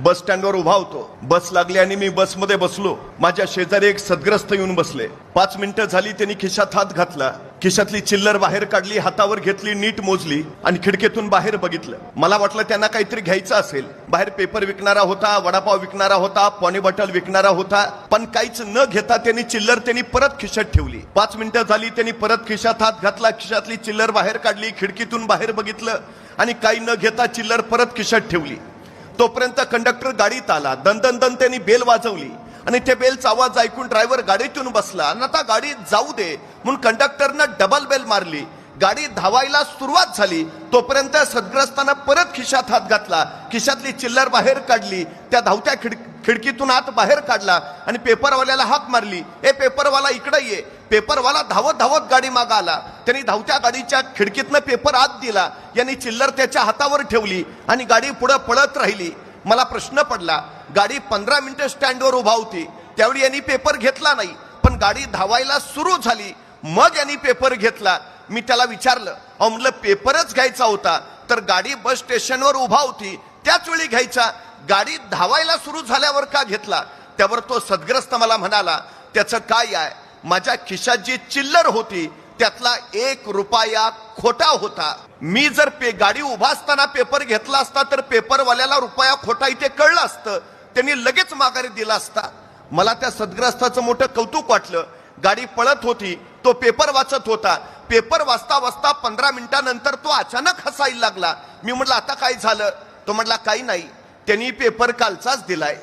बस स्टँडवर उभा होतो. बस लागली आणि मी बसमध्ये बसलो. माझ्या शेजारी एक सद्ग्रस्त येऊन बसले. 5 मिनिटं झाली, त्यांनी खिशात हात घातला, खिशातली चिल्लर बाहेर काढली, हातावर घेतली, नीट मोजली आणि खिडकीतून बाहेर बघितलं. मला वाटलं त्यांना काहीतरी घ्यायचं असेल. बाहेर पेपर विकणारा होता, वडापाव विकणारा होता, पाणी बॉटल विकणारा होता, पण काहीच न घेता त्यांनी चिल्लर परत खिशात ठेवली. 5 मिनिटं झाली, त्यांनी परत खिशात हात घातला, खिशातली चिल्लर बाहेर काढली, खिडकीतून बाहेर बघितलं आणि काही न घेता चिल्लर परत खिशात ठेवली. तोपर्यंत कंडक्टर गाडीत आला. दन दन दन त्यांनी बेल वाजवली आणि त्या बेलचा आवाज ऐकून ड्रायव्हर गाडीतून बसला. आणि आता गाडी जाऊ दे म्हणून कंडक्टरनं डबल बेल मारली. गाडी धावायला सुरुवात झाली. तोपर्यंत सद्ग्रस्तानं परत खिशात हात घातला, खिशातली चिल्लर बाहेर काढली, त्या धावत्या खिडकीतून हात बाहेर काढला आणि पेपरवाल्याला हाक मारली, ए पेपरवाला इकडे ये. पेपरवाला धावत धावत गाडी मागे आला. त्यांनी धावत्या गाडीच्या खिडकीतनं पेपर आत दिला. यांनी चिल्लर त्याच्या हातावर ठेवली आणि गाडी पुढे पळत राहिली. मला प्रश्न पडला, गाडी 15 मिनिटं स्टँडवर उभा होती, त्यावेळी यांनी पेपर घेतला नाही, पण गाडी धावायला सुरू झाली, मग यांनी पेपर घेतला. मी त्याला विचारलं, अहो म्हणलं पेपरच घ्यायचा होता तर गाडी बस स्टेशनवर उभा होती त्याच वेळी घ्यायचा, गाडी धावायला सुरू झाल्यावर का घेतला? त्यावर तो सद्ग्रस्त मला म्हणाला, त्याचं काय आहे, माझ्या खिशात जी चिल्लर होती त्यातला 1 रुपया खोटा होता. मी जर गाडी उभा असताना पेपर घेतला असता तर पेपरवाल्याला रुपया खोटा इथे कळलं असतं, त्यांनी लगेच माघारी दिला असता. मला त्या सद्ग्रस्ताचं मोठं कौतुक वाटलं. गाडी पळत होती, तो पेपर वाचत होता. पेपर वाचता वाचता 15 मिनिटांनंतर तो अचानक हसायला लागला. मी म्हटलं आता काय झालं? तो म्हटला काही नाही, त्यांनी पेपर कालचाच दिलाय.